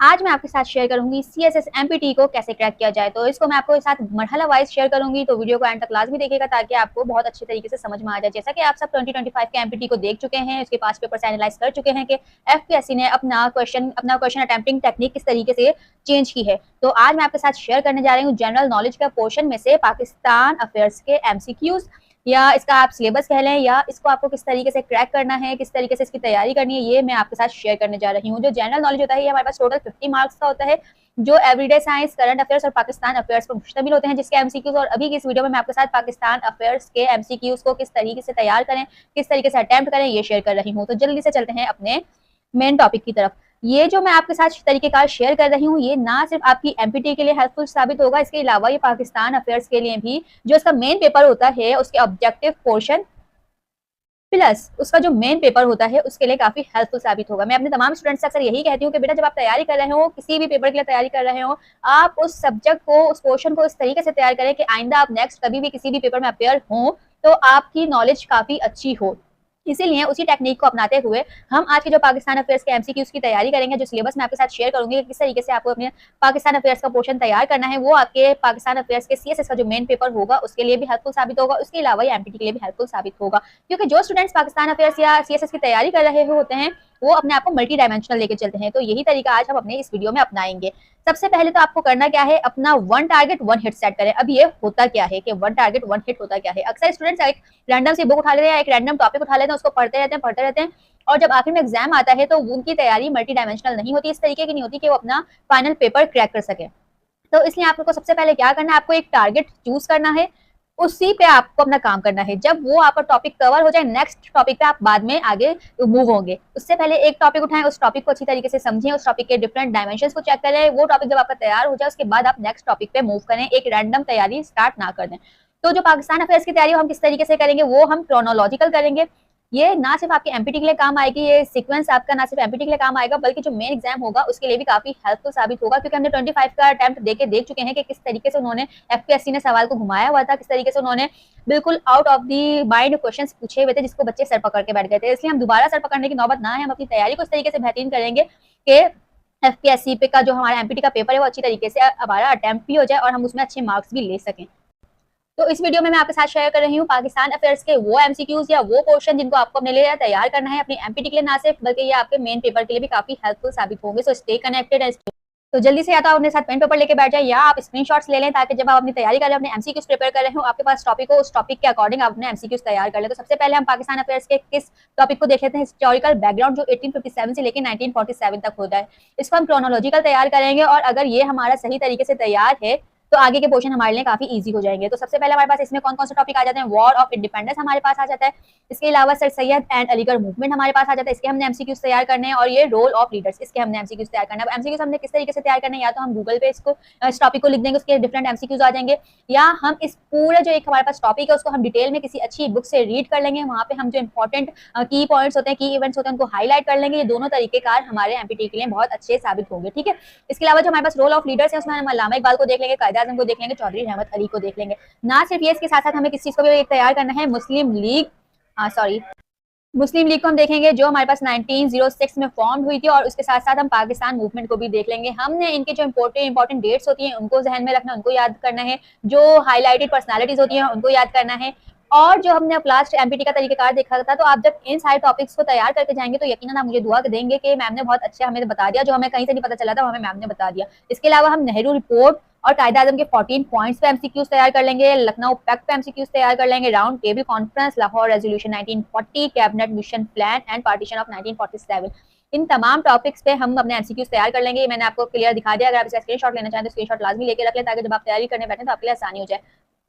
आज मैं आपके साथ शेयर करूंगी CSS MPT को कैसे क्रैक किया जाए। तो इसको मैं आपको साथ मरहला वाइज शेयर करूंगी, तो वीडियो को एंड तक लाजमी देखिएगा ताकि आपको बहुत अच्छे तरीके से समझ में आ जाए। जैसा कि आप सब 2025 के MPT को देख चुके हैं, उसके पास पेपर से एनालाइज कर चुके हैं कि FPSC ने अपना क्वेश्चन अटेम्प्टिंग टेक्निक किस तरीके से चेंज की है। तो आज मैं आपके साथ शेयर करने जा रही हूँ जनरल नॉलेज का पोर्शन में से पाकिस्तान अफेयर्स के MCQs, या इसका आप सिलेबस कह लें, या इसको आपको किस तरीके से क्रैक करना है, किस तरीके से इसकी तैयारी करनी है, ये मैं आपके साथ शेयर करने जा रही हूँ। जो जनरल नॉलेज होता है ये हमारे पास टोटल 50 मार्क्स का होता है, जो एवरीडे साइंस, करंट अफेयर्स और पाकिस्तान अफेयर्स पर मुश्तमिल होते हैं, जिसके MCQs और अभी की इस वीडियो में मैं आपके साथ पाकिस्तान अफेयर्स के MCQs को किस तरीके से तैयार करें, किस तरीके से अटेम्प्ट करें, ये शेयर कर रही हूँ। तो जल्दी से चलते हैं अपने मेन टॉपिक की तरफ। ये जो मैं आपके साथ तरीकेकार शेयर कर रही हूँ, ये ना सिर्फ आपकी MPT के लिए हेल्पफुल साबित होगा, इसके अलावा ये पाकिस्तान अफेयर्स के लिए भी, जो इसका मेन पेपर होता है उसके ऑब्जेक्टिव पोर्शन प्लस उसका जो मेन पेपर होता है उसके लिए काफी हेल्पफुल साबित होगा। मैं अपने तमाम स्टूडेंट्स से अक्सर यही कहती हूँ कि बेटा जब आप तैयारी कर रहे हो, किसी भी पेपर के लिए तैयारी कर रहे हो, आप उस सब्जेक्ट को, उस पोर्शन को इस तरीके से तैयार करें कि आइंदा आप नेक्स्ट कभी भी किसी भी पेपर में अपेयर हो तो आपकी नॉलेज काफी अच्छी हो। इसीलिए उसी टेक्निक को अपनाते हुए हम आज के जो पाकिस्तान अफेयर्स के MCQs की तैयारी करेंगे, जो सिलेबस मैं आपके साथ शेयर करूंगी कि किस तरीके से आपको अपने पाकिस्तान अफेयर्स का पोर्शन तैयार करना है, वो आपके पाकिस्तान अफेयर्स के CSS का जो मेन पेपर होगा उसके लिए भी हेल्पफुल साबित होगा, उसके अलावा ये MPT के लिए भी हेल्पफुल साबित होगा। क्योंकि जो स्टूडेंट्स पाकिस्तान अफेयर्स या CSS की तैयारी कर रहे होते हैं वो अपने आप को मल्टी डायमेंशनल लेके चलते हैं। तो यही तरीका आज हम अपने इस वीडियो में अपनाएंगे। सबसे पहले तो आपको करना क्या है, अपना one target one hit set करें। अब ये होता क्या है कि वन टारगेट वन हिट होता क्या है? अक्सर स्टूडेंट्स एक रैंडम सी बुक उठा लेते हैं, एक रैंडम टॉपिक उठा लेते हैं, उसको पढ़ते रहते हैं और जब आखिर में एग्जाम आता है तो उनकी तैयारी मल्टी डायमेंशनल नहीं होती, इस तरीके की नहीं होती कि वो अपना फाइनल पेपर क्रैक कर सके। तो इसलिए आपको सबसे पहले क्या करना है, आपको एक टारगेट चूज करना है, उसी पे आपको अपना काम करना है। जब वो आपका टॉपिक कवर हो जाए, नेक्स्ट टॉपिक पे आप बाद में आगे मूव होंगे। उससे पहले एक टॉपिक उठाएं, उस टॉपिक को अच्छी तरीके से समझें, उस टॉपिक के डिफरेंट डायमेंशंस को चेक करें। वो टॉपिक जब आपका तैयार हो जाए उसके बाद आप नेक्स्ट टॉपिक पे मूव करें, एक रैंडम तैयारी स्टार्ट ना कर दें। तो जो पाकिस्तान अफेयर्स की तैयारी हम किस तरीके से करेंगे, वो हम क्रोनोलॉजिकल करेंगे। ये ना सिर्फ आपके MPT के लिए काम आएगी, ये सीक्वेंस आपका ना सिर्फ MPT के लिए काम आएगा बल्कि जो मेन एग्जाम होगा उसके लिए भी काफी हेल्पफुल साबित होगा। क्योंकि हमने 25 का अटेम्प्ट देके देख चुके हैं कि किस तरीके से उन्होंने FPSC ने सवाल को घुमाया हुआ था, किस तरीके से उन्होंने बिल्कुल out of the mind questions पूछे हुए थे जिसको बच्चे सर पकड़ के बैठ गए थे। इसलिए हम दोबारा सर पकड़ने की नौबत ना है, हम अपनी तैयारी को इस तरीके से बेहतरीन करेंगे कि FPSC पे का जो हमारा MPT का पेपर है वो अच्छी तरीके से हमारा अटेम्प्ट भी हो जाए और हम उसमें अच्छे मार्क्स भी ले सकें। तो इस वीडियो में मैं आपके साथ शेयर कर रही हूँ पाकिस्तान अफेयर्स के वो MCQs या वो क्वेश्चन जिनको आपको अपने लिए तैयार करना है, अपनी MPT के लिए ना सिर्फ बल्कि ये आपके मेन पेपर के लिए भी काफी हेल्पफुल साबित होंगे। So stay connected. तो जल्दी से या तो आप अपने साथ पेन पेपर लेके बैठ जाए या आप स्क्रीनशॉट्स ले लें ताकि जब आप अपनी तैयारी कर रहे हैं, अपने MCQs प्रिपेयर कर रहे हो, आपके पास टॉपिक हो, उस टॉपिक के अकॉर्डिंग आप अपने MCQs तैयार कर ले। तो सबसे पहले हम पाकिस्तान अफेयर्स के किस टॉपिक को देख लेते हैं, हिस्टोरिकल बैकग्राउंड, जो 1857 से लेकर 1947 तक होता है। इसको हम क्रोनोलॉजिकल तैयार करेंगे और अगर ये हमारा सही तरीके से तैयार है तो आगे के पोर्शन हमारे लिए काफी इजी हो जाएंगे। तो सबसे पहले हमारे पास इसमें कौन कौन से टॉपिक आ जाते हैं, वॉर ऑफ इंडिपेंडेंस हमारे पास आ जाता है, इसके अलावा sir Syed and Aligarh movement हमारे पास आ जाता है, इसके हमने MCQs तैयार करने हैं, और ये रोल ऑफ लीडर्स, इसके हमने MCQs तैयार करना है। अब MCQs हमने किस तरीके से तैयार करने हैं, या तो हम गूगल पे इसको इस टॉपिक को लिख देंगे, उसके डिफरेंट MCQs आ जाएंगे, या हम इस पूरे जो एक हमारे पास टॉपिक है उसको हम डिटेल में किसी अच्छी बुक से रीड कर लेंगे, वहां पे हम जो इंपॉर्टेंट की पॉइंट्स होते हैं, की इवेंट्स होते हैं, उनको हाईलाइट कर लेंगे। ये दोनों तरीकेकार हमारे MPT के लिए बहुत अच्छे साबित होंगे। ठीक है, इसके अलावा जो हमारे पास रोल ऑफ लीडर्स है उसमें हम अल्लामा इकबाल को देख लेंगे, कायद आज़म को देख लेंगे, चौधरी रहमत अली को देख लेंगे। ना सिर्फ ये, इसके साथ साथ हमें किस चीज को भी तैयार करना है, मुस्लिम लीग को हम देखेंगे जो हमारे पास 1906 में फॉर्म हुई थी, और उसके साथ साथ हम पाकिस्तान मूवमेंट को भी देख लेंगे। हमने इनके जो इंपॉर्टेंट डेट्स होती हैं उनको जहन में रखना, उनको याद करना है, जो हाईलाइटेड पर्सनालिटीज होती हैं उनको याद करना है। और जो हमने अब लास्ट MPT का तरीकेकार देखा था, तो आप जब इन सारे टॉपिक्स को तैयार करके जाएंगे तो यकीनन आप मुझे दुआ देंगे कि मैम ने बहुत अच्छा हमें बता दिया, जो हमें कहीं से नहीं पता चला था वो हमें मैम ने बता दिया। इसके अलावा हम नेहरू रिपोर्ट और कायद आज़म के 14 पॉइंट्स पे MCQs तैयार कर लेंगे, लखनऊ पैक्ट पे MCQs तैयार कर लेंगे, round table conference, Lahore resolution 1940, cabinet mission plan and partition of 1947, इन तमाम टॉपिक्स पे हम अपने MCQs तैयार कर लेंगे। मैंने आपको क्लियर दिखा दिया, अगर आप इसका स्क्रीनशॉट लेना चाहें तो स्क्रीनशॉट लाजमी लेके रख लें ताकि जब आप तैयारी करने बैठे तो आपके लिए आसानी हो जाए।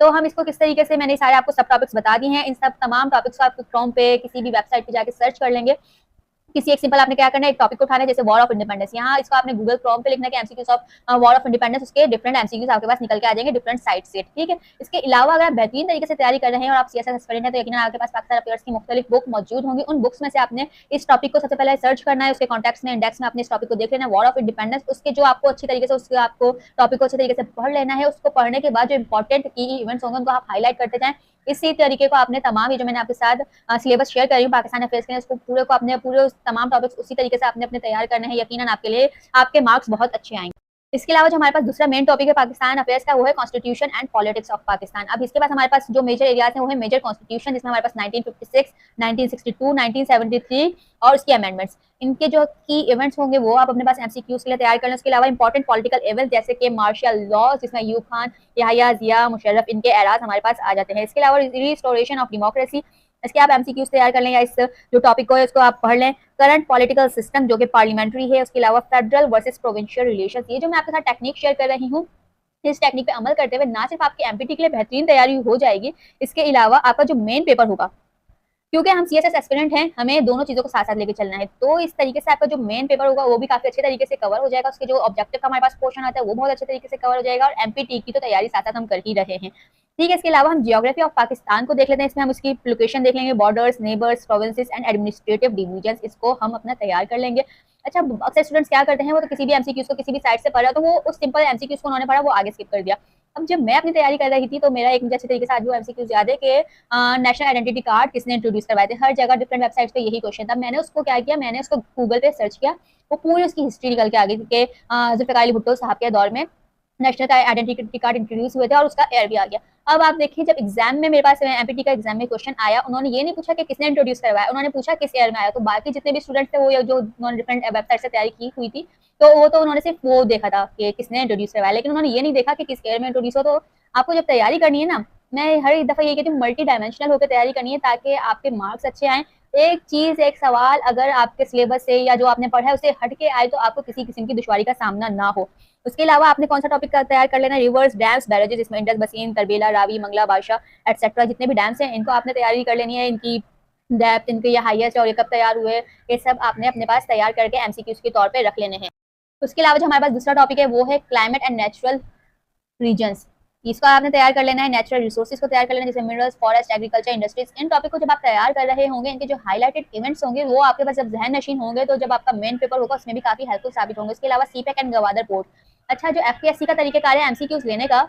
तो हम इसको किस तरीके से, मैंने सारे आपको सब टॉपिक्स बता दिए हैं, इन सब तमाम टॉपिक्स को आप क्रोम पे किसी भी वेबसाइट पे जाके सर्च कर लेंगे। किसी एक सिंपल आपने क्या करना है, एक टॉपिक को उठाना है, जैसे वॉर ऑफ इंडिपेंडेंस, यहाँ इसको आपने गूगल क्रोम पे लिखना है कि MCQs of war of independence, उसके डिफरेंट MCQs आपके पास निकल के आ जाएंगे डिफरेंट साइट से। ठीक है, इसके अलावा अगर आप बेहतरीन तरीके से तैयारी कर रहे हैं और आप CSS एस्पिरेंट हैं तो यकीनन आपके पास पाकिस्तान अफेयर्स की मुख्तलिफ बुक मौजूद होंगी। उन बुक्स में से आपने इस टॉपिक को सबसे पहले सर्च करना है, उसके कॉन्टेक्स्ट में, इंडेक्स में आपने इस टॉपिक को देख लेना है, वॉर ऑफ इंडिपेंडेंस, उसके जो आपको अच्छी तरीके से उसके आपको टॉपिक को अच्छी तरीके से पढ़ लेना है। उसको पढ़ने के बाद जो इंपॉर्टेंट की इवेंट्स होंगे उनको आप हाईलाइट करते जाएं, इसी तरीके को आपने तमाम ये जो मैंने आपके साथ सिलेबस शेयर कर रही हूँ पाकिस्तान अफेयर्स के लिए, उसको पूरे को अपने पूरे तमाम टॉपिक्स उसी तरीके से आपने अपने तैयार करने हैं। यकीनन आपके लिए आपके मार्क्स बहुत अच्छे आएंगे। इसके अलावा जो हमारे पास दूसरा मेन टॉपिक है पाकिस्तान अफेयर्स का, वो है constitution and politics of Pakistan. अब इसके पास हमारे पास जो मेजर एरियाज हैं वो है मेजर कॉन्स्टिट्यूशन, जिसमें हमारे पास 1956, 1962, 1973 और उसकी अमेंडमेंट्स। इनके जो की इवेंट्स होंगे वो आप अपने पास एमसीक्यूज के लिए तैयार कर लें। उसके अलावा इंपॉर्टेंट पॉलिटिकल इवेंट्स जैसे कि मार्शल लॉ, जिसमें अयूब खान, याहिया जिया, मुशर्रफ, इनके एराज हमारे पास आ जाते हैं। इसके अलावा रिस्टोरेशन ऑफ डेमोक्रेसी, इसके आप एमसीक्यूज तैयार कर लें या इस जो टॉपिक को है इसको आप पढ़ लें। करंट पॉलिटिकल सिस्टम जो कि पार्लियामेंट्री है, उसके अलावा फेडरल वर्सेस प्रोविंशियल रिलेशंस। ये जो मैं आपके साथ टेक्निक शेयर कर रही हूँ, इस टेक्निक पे अमल करते हुए ना सिर्फ आपकी एमपीटी के लिए बेहतरीन तैयारी हो जाएगी, इसके अलावा आपका जो मेन पेपर होगा, क्योंकि हम सीएसएस एस्पिरेंट हैं, हमें दोनों चीजों को साथ साथ लेके चलना है, तो इस तरीके से आपका जो मेन पेपर होगा वो भी काफी अच्छे तरीके से कवर हो जाएगा। उसके जो ऑब्जेक्टिव का हमारे पास पोर्शन आता है वो बहुत अच्छे तरीके से कवर हो जाएगा, और एमपीटी की तो तैयारी साथ साथ हम कर ही रहे हैं। ठीक है, इसके अलावा हम जियोग्राफी ऑफ पाकिस्तान को देख लेते हैं। इसमें हम उसकी लोकेशन देख लेंगे, borders, neighbours, provinces and administrative division, इसको हम अपना तैयार कर लेंगे। अच्छा, अक्सर स्टूडेंट्स क्या करते हैं, वो तो किसी भी एमसीक्यूज को किसी भी साइट से पढ़ा तो वो उस सिंपल एमसीक्यूज को उन्होंने पढ़ा, वो आगे स्किप कर दिया। अब जब मैं अपनी तैयारी कर रही थी तो मेरा एक मुझे अच्छे तरीके से आज वो एमसीक्यूज याद है कि नेशनल आइडेंटिटी कार्ड किसने इंट्रोड्यूस करवाए थे। हर जगह डिफरेंट वेबसाइट्स पे यही क्वेश्चन था। मैंने उसको क्या किया, मैंने उसको गूगल पे सर्च किया, वो पूरी उसकी हिस्ट्री निकल के आ गई कि जुल्फ़िकार अली भुट्टो साहब के दौर में नेशनल आइडेंटिटी कार्ड इंट्रोड्यूस हुए थे और उसका ईयर भी आ गया। अब आप देखिए, जब एग्जाम में मेरे पास एमपीटी का एग्जाम में क्वेश्चन आया, उन्होंने ये नहीं पूछा कि किसने इंट्रोड्यूस करवाया, उन्होंने पूछा किस ईयर में आया। तो बाकी जितने भी स्टूडेंट्स थे वो जो उन्होंने डिफरेंट वेबसाइट से तैयारी की हुई थी, तो वो तो उन्होंने सिर्फ वो देखा था कि किसने इंट्रोड्यूस करवाया, लेकिन उन्होंने ये नहीं देखा कि किस ईयर में इंट्रोड्यूस हो। तो आपको जब तैयारी करनी है ना, मैं हर एक दफा ये कहती हूँ मल्टी डायमेंशनल होकर तैयारी करनी है ताकि आपके मार्क्स अच्छे आए। एक चीज, एक सवाल अगर आपके सिलेबस से या जो आपने पढ़ा है उसे हट के आए तो आपको किसी किस्म की दुश्वारी का सामना ना हो। उसके अलावा आपने कौन सा टॉपिक तैयार कर लेना, रिवर्स, डैम्स, बैरेजेस, इसमें इंडस, बसीन, तरबेला, रावी, मंगला, बादशाह एटसेट्रा, जितने भी डैम्स हैं इनको आपने तैयारी कर लेनी है। इनकी डेप्थ, इनके ये हाईएस्ट और ये कब तैयार हुए, ये सब आपने अपने पास तैयार करके एमसीक्यूज के तौर पे रख लेने हैं। उसके अलावा जो हमारे पास दूसरा टॉपिक है वो है क्लाइमेट एंड नेचुरल रीजन्स। इसको आपने तैयार कर लेना है। नेचुरल रिसोर्सेज को तैयार कर लेना है, जैसे मिनरल्स, फॉरेस्ट, एग्रीकल्चर, इंडस्ट्रीज। इन टॉपिक को जब आप तैयार कर रहे होंगे, इनके जो हाईलाइटेड इवेंट्स होंगे वो आपके पास जब जहन नशीन होंगे, तो जब आपका मेन पेपर होगा उसमें भी काफी हेल्पफुल साबित होंगे। इसके अलावा सीपेक एंड गवादर पोर्ट। अच्छा, जो एफपीएससी का तरीकेकार है एमसीक्यूज लेने का,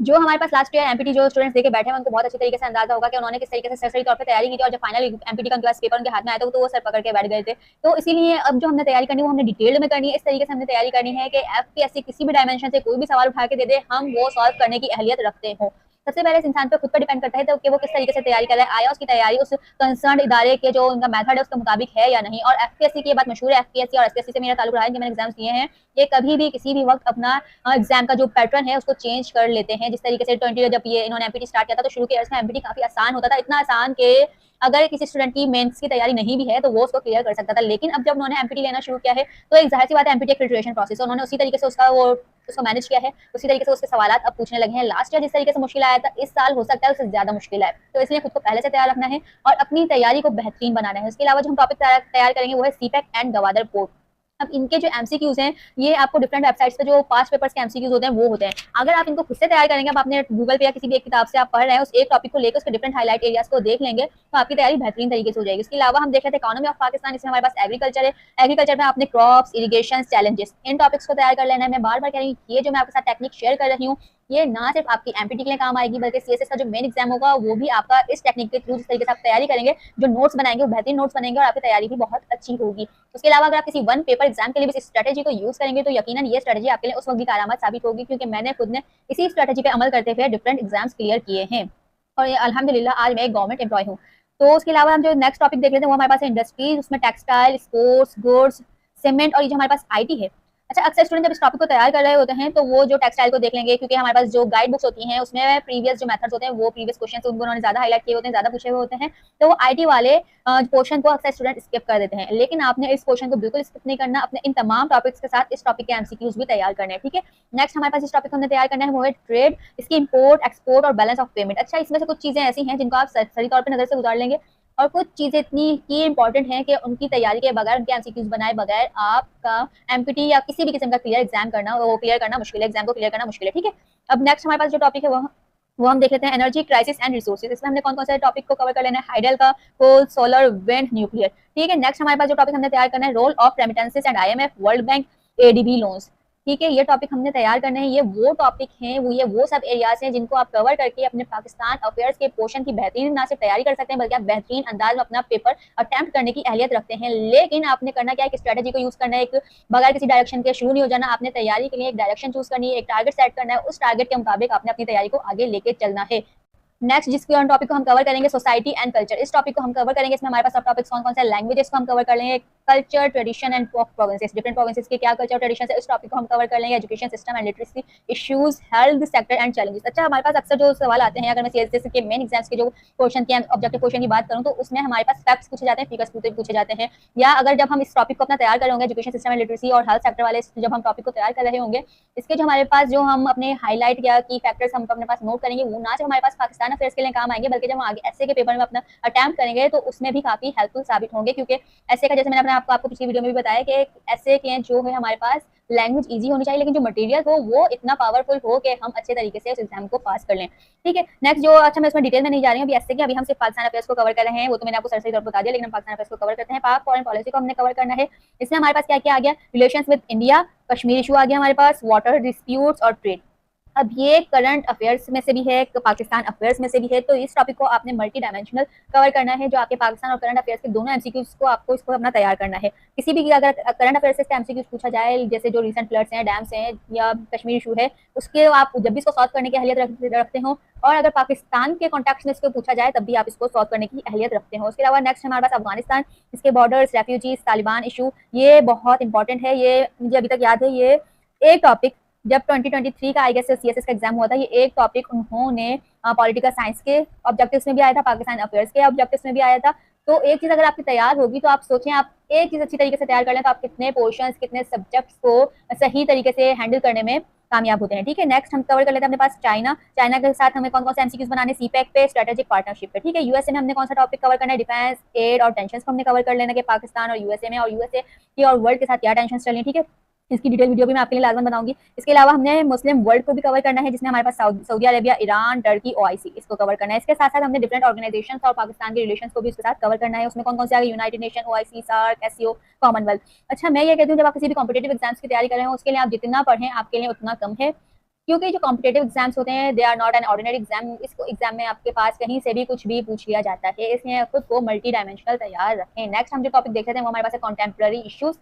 जो हमारे पास लास्ट ईयर एमपीटी जो स्टूडेंट्स देके बैठे हैं उनको बहुत अच्छी तरीके से अंदाजा होगा कि उन्होंने किस तरीके से सरसरी तौर पे तैयारी की थी, और जब फाइनल एमपीटी का उनके पास पेपर उनके हाथ में आया था तो वो सर पकड़ के बैठ गए थे। तो इसीलिए अब जो हमने तैयारी करनी है वो हमने डिटेल में करनी है। इस तरीके से हमने तैयारी करनी है कि एफपीएससी किसी भी डायमेंशन से कोई भी सवाल उठा के दे दे, हम वो सॉल्व करने की अहलियत रखते हो। सबसे पहले इस इंसान पर खुद पर डिपेंड करता है तो कि वो किस तरीके से तैयारी कर रहा है, आया उसकी तैयारी उस कंसर्न इदारे के जो उनका मेथड है उसके मुताबिक है या नहीं। और एफपीएससी की ये बात मशहूर है, एफपीएससी और एसपीएससी से मेरा ताल्लुक रहा है कि मैंने एग्जाम्स दिए हैं, ये कभी भी किसी भी वक्त अपना एग्जाम का जो पैटर्न है उसको चेंज कर लेते हैं। जिस तरीके से 20 जब ये इन्होंने एमपीटी स्टार्ट किया था तो शुरू के इसमें एमपीटी काफी आसान होता था, इतना आसान कि अगर किसी स्टूडेंट की मेंस की तैयारी नहीं भी है तो वो उसको क्लियर कर सकता था। लेकिन अब जब उन्होंने एमपीटी लेना शुरू किया है तो एक जाहिर सी बात है, एमपीटी फिल्ट्रेशन प्रोसेस है, उन्होंने उसी तरीके से उसको मैनेज किया है, उसी तरीके से उसके सवालात अब पूछने लगे हैं। लास्ट ईयर जिस तरीके से मुश्किल आया था, इस साल हो सकता है उससे ज्यादा मुश्किल आए, तो इसलिए खुद को पहले से तैयार रखना है और अपनी तैयारी को बेहतरीन बनाना है। इसके अलावा जो हम टॉपिक तैयार करेंगे वो है सीपेक एंड गवादर पोर्ट। अब इनके जो एमसीक्यूज हैं ये आपको डिफरेंट वेबसाइट्स पे जो पास्ट पेपर्स के एमसीक्यूज होते हैं वो होते हैं। अगर आप इनको खुद से तैयार करेंगे, अब आपने गूगल पे या किसी भी एक किताब से आप पढ़ रहे हैं, उस एक टॉपिक को लेकर उसके डिफरेंट हाईलाइट एरियाज को देख लेंगे तो आपकी तैयारी बेहतरीन तरीके से हो जाएगी। इसके अलावा हम देख लेते हैं इकोनॉमी ऑफ पाकिस्तान, इसमें हमारे पास एग्रीकल्चर है। एग्रीकल्चर में आपने क्रॉप्स, इरिगेशन, चैलेंजेस, इन टॉपिक्स को तैयार कर लेना है। मैं बार बार कह रही हूँ, ये जो मैं आपके साथ टेक्निक शेयर कर रही हूँ ये ना सिर्फ आपकी एमपीटी के लिए काम आएगी बल्कि सीएसएस का जो मेन एग्जाम होगा वो भी आपका इस टेक्निक के थ्रू जिस तरीके से आप तैयारी करेंगे, जो नोट्स बनाएंगे वो बेहतरीन नोट्स बनेंगे और आपकी तैयारी भी बहुत अच्छी होगी। उसके अलावा अगर आप किसी वन पेपर एग्जाम के लिए भी इस स्ट्रेटेजी को यूज करेंगे तो यकीनन ये स्ट्रेटेजी आपके लिए उस वक्त भी कारआमद साबित होगी, क्योंकि मैंने खुद ने इसी स्ट्रेटेजी पे अमल करते हुए डिफरेंट एग्जाम्स क्लियर किए हैं और अल्हम्दुलिल्लाह आज मैं एक गवर्नमेंट एम्प्लॉय हूँ। तो उसके अलावा हम जो नेक्स्ट टॉपिक देख लेते हैं वो हमारे पास है इंडस्ट्रीज, उसमें टेक्सटाइल, स्पोर्ट्स, गुड्स, सीमेंट और ये जो हमारे पास आईटी है। अच्छा, अक्सर स्टूडेंट जब इस टॉपिक को तैयार कर रहे होते हैं तो वो जो टेक्सटाइल को देख लेंगे, क्योंकि हमारे पास जो गाइड बुक्स होती हैं उसमें प्रीवियस जो मेथड्स होते हैं वो प्रीवियस क्वेश्चन उनको उन्होंने ज्यादा हाईलाइट किए होते हैं, ज्यादा पूछे हुए होते हैं, तो वो आईटी वाले पोर्शन को अक्सर स्टूडेंट स्किप कर देते हैं। लेकिन आपने इस क्वेश्चन को बिल्कुल स्किप नहीं करना, अपने इन तमाम टॉपिक्स के साथ इस टॉपिक के एमसीक्यूज भी तैयार करने हैं। ठीक है, नेक्स्ट हमारे पास इस टॉपिक को हमने तैयार करना है वो है ट्रेड, इसकी इंपोर्ट, एक्सपोर्ट और बैलेंस ऑफ पेमेंट। अच्छा, इसमें से कुछ चीजें ऐसी हैं जिनको आप सही तौर पर नजर से गुजार लेंगे और कुछ चीजें इतनी की इंपॉर्टेंट हैं कि उनकी तैयारी के बगैर, उनके एमसीक्यूज बनाए बगैर आपका एमपीटी या किसी भी किस्म का क्लियर करना मुश्किल है, एग्जाम को क्लियर करना मुश्किल है। ठीक है, अब नेक्स्ट हमारे पास जो टॉपिक है वो हम देख लेते हैं एनर्जी क्राइसिस एंड रिसोर्सेज। इसमें हमने कौन कौन से टॉपिक को कवर कर लेना है, हाइडल का, कोल, सोलर, विंड, न्यूक्लियर। ठीक है, नेक्स्ट हमारे पास जो टॉपिक हमने तैयार करना है role of remittances and IMF, World Bank, ADB loans. ठीक है, ये टॉपिक हमने तैयार करने हैं, ये वो टॉपिक हैं, वो सब एरियाज़ हैं जिनको आप कवर करके अपने पाकिस्तान अफेयर्स के पोर्शन की बेहतरीन ना सिर्फ तैयारी कर सकते हैं, बल्कि आप बेहतरीन अंदाज में अपना पेपर अटेम्प्ट करने की अहलियत रखते हैं। लेकिन आपने करना क्या है, एक स्ट्रैटेजी को यूज़ करना है, एक बगैर किसी डायरेक्शन के शुरू नहीं हो जाना। आपने तैयारी के लिए एक डायरेक्शन चूज़ करनी है, एक टारगेट सेट करना है, उस टारगेट के मुताबिक आपने अपनी तैयारी को आगे लेके चलना है। नेक्स्ट जिसके टॉपिक को हम कवर करेंगे, सोसाइटी एंड कल्चर। इस टॉपिक को हम कवर करेंगे, इसमें हमारे पास सब टॉपिक्स कौन कौन से, लैंग्वेजेस को हम कवर कर लेंगे, culture, tradition and provinces, different provinces के क्या कल्चर ट्रेडिशन है, इस टॉपिक को हम कवर कर लेंगे। Education system and literacy issues, health sector and challenges. अच्छा, हमारे पास अक्सर जो सवाल आते हैं, अगर मैं सीएसएस के मेन एग्जाम्स के जो क्वेश्चन के ऑब्जेक्टिव क्वेश्चन की बात करूँ, तो उसमें हमारे पास फैक्ट्स पूछे जाते हैं, फिगर्स पूछे जाते हैं। या अगर जब हम इस टॉपिक को अपना तैयार कर रहे होंगे, एजुकेशन सिस्टम एंड लिटरेसी और हेल्थ सेक्टर वाले जब हम टॉपिक को तैयार कर रहे होंगे, इसके जो हमारे पास जो हम अपने हाईलाइट या की फैक्टर्स हम अपने पास नोट करेंगे, वो ना सिर्फ हमारे पास पाकिस्तान अफेयर्स के लिए काम आएंगे, बल्कि जब हम आगे ऐसे के पेपर में अपना अटेम्प्ट करेंगे तो उसमें भी काफी हेल्पफुल साबित होंगे। क्योंकि ऐसे का, जैसे मैंने अपने आपको पिछली वीडियो में भी बताया कि ऐसे के जो है हमारे पास लैंग्वेज इजी होनी चाहिए, लेकिन जो मटेरियल हो वो इतना पावरफुल हो कि हम अच्छे तरीके से उस एग्जाम को पास कर लें। ठीक है, नेक्स्ट जो, अच्छा मैं इसमें डिटेल में नहीं जा रही हूँ अभी, ऐसे कि अभी हम सिर्फ पाकिस्तान अफेयर्स को कवर कर रहे हैं, वो तो मैंने आपको सरसरी तौर पर बता दिया, लेकिन हम पाकिस्तान अफेयर्स को कवर करते हैं। पाक फॉरेन पॉलिसी को हमने कवर करना है। इसमें हमारे पास क्या क्या आ गया, relations with India, Kashmir issue आ गया हमारे पास, वाटर डिस्प्यूट्स और ट्रेड। अब ये करंट अफेयर्स में से भी है, पाकिस्तान अफेयर्स में से भी है, तो इस टॉपिक को आपने मल्टी डायमेंशनल कवर करना है, जो आपके पाकिस्तान और करंट अफेयर्स के दोनों एमसीक्यूज को आपको इसको अपना तैयार करना है। किसी भी अगर करंट अफेयर्स से एमसीक्यूज पूछा जाए, जैसे जो रिसेंट फ्लड्स हैं, डैम्स हैं या कश्मीर इशू है, उसके आप जब भी इसको सॉल्व करने की अहलियत रखते हो, और अगर पाकिस्तान के कॉन्टेक्स्ट में इसको पूछा जाए तब भी आप इसको सॉल्व करने की अहलियत रखते हो। उसके अलावा नेक्स्ट हमारे पास अफगानिस्तान, इसके बॉर्डर्स, रेफ्यूजीज, तालिबान इशू, ये बहुत इंपॉर्टेंट है। ये मुझे अभी तक याद है, ये एक टॉपिक जब 2023 का आई गेस सीएसएस का एग्जाम हुआ था, ये एक टॉपिक उन्होंने पॉलिटिकल साइंस के ऑब्जेक्टिव्स में भी आया था, पाकिस्तान अफेयर्स के ऑब्जेक्टिव्स में भी आया था। तो एक चीज अगर आपकी तैयार होगी, तो आप सोचें, आप एक चीज अच्छी तरीके से तैयार कर लें, तो आप कितने पोर्शंस, कितने सब्जेक्ट्स को सही तरीके से हैंडल करने में कामयाब होते हैं। ठीक है, नेक्स्ट हम कवर कर लेते हैं अपने पास चाइना। चाइना के साथ हमें कौन कौन से एमसीक्यूज बनाने, सीपैक पे, स्ट्रेटेजिक पार्टनरशिप पे। ठीक है, यूएसए में हमने कौन सा टॉपिक कवर करना है, डिफेंस, एड और टेंशन को हमने कवर कर लेना है पाकिस्तान और यूएसए में, और यूएसए की और वर्ल्ड के साथ क्या टेंशन चल रही है। ठीक है, इसकी डिटेल वीडियो भी मैं आपके लिए लाजमन बनाऊंगी। इसके अलावा हमने मुस्लिम वर्ल्ड को भी कवर करना है, जिसमें हमारे पास Saudi Arabia, Iran, Turkey, OIC, इसको कवर करना है। इसके साथ साथ हमने डिफरेंट ऑर्गेनाइजेशंस और पाकिस्तान के रिलेशंस को भी इसके साथ कवर करना है। उसमें कौन कौन से आ गए, United Nation, OIC, SAARC, SCO, Commonwealth. अच्छा, मैं ये कहती हूँ, जब आप किसी भी कॉम्पिटेटिव एग्जाम्स की तैयारी कर रहे हो, उसके लिए आप जितना पढ़ें आपके लिए उतना कम है, क्योंकि जो कॉम्पिटेटिव एग्जाम्स होते हैं, they are not an ordinary exam. इसको एग्जाम में आपके पास कहीं से भी कुछ भी पूछ लिया जाता है, इसलिए खुद को मल्टी डायमेंशनल तैयार रखें। नेक्स्ट हम जो टॉपिक देख रहे हैं वो हमारे पास है कॉन्टेम्प्रेरी इश्यूज।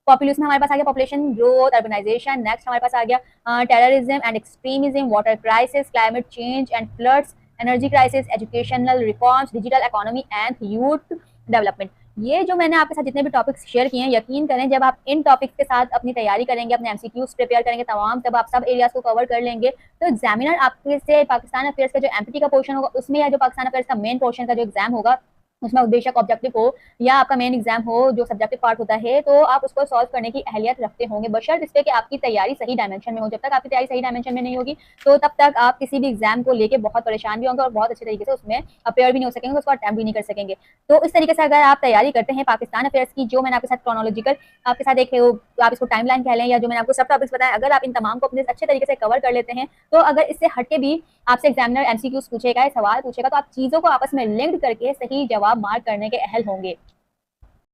पॉपुलेशन में हमारे पास आ गया पॉपुलेशन ग्रोथ, अर्बनाइजेशन। नेक्स्ट हमारे पास आ गया terrorism and extremism, water crisis, climate change and floods, energy crisis, educational reforms, digital economy and youth development. ये जो मैंने आपके साथ जितने भी टॉपिक्स शेयर किए हैं, यकीन करें जब आप इन टॉपिक्स के साथ अपनी तैयारी करेंगे, अपने एमसीक्यूज प्रिपेयर करेंगे तमाम, जब आप सब एरियाज को कवर कर लेंगे, तो एग्जामिनर आपके से पाकिस्तान अफेयर्स का जो एमपीटी का पोर्शन होगा उसमें, या जो पाकिस्तान अफेयर्स का मेन पोर्शन का जो एग्जाम होगा उसमें बेशक ऑब्जेक्टिव हो या आपका मेन एग्जाम हो जो सब्जेक्टिव पार्ट होता है, तो आप उसको सॉल्व करने की अहलियत रखते होंगे, बशर्त इस पे कि आपकी तैयारी सही डायमेंशन में हो। जब तक आपकी तैयारी सही डायमेंशन में नहीं होगी, तो तब तक आप किसी भी एग्जाम को लेके बहुत परेशान भी होंगे और बहुत अच्छे तरीके से उसमें अपेयर भी नहीं हो सकेंगे, उसको अटेम्प्ट भी नहीं कर सकेंगे। तो इस तरीके से अगर आप तैयारी करते हैं पाकिस्तान अफेयर्स की, जो मैंने आपके साथ क्रोनोलॉजिकल आपके साथ एक आप इसको टाइमलाइन कह लें, या जो मैंने आपको सब टॉपिक्स बताए, अगर आप इन तमाम को अपने अच्छे तरीके से कवर कर लेते हैं, तो अगर इससे हटके भी आपसे एग्जामिनर एमसीक्यूज पूछेगा, सवाल पूछेगा, तो आप चीजों को आपस में लिंक करके सही जवाब मार्क करने के अहल होंगे।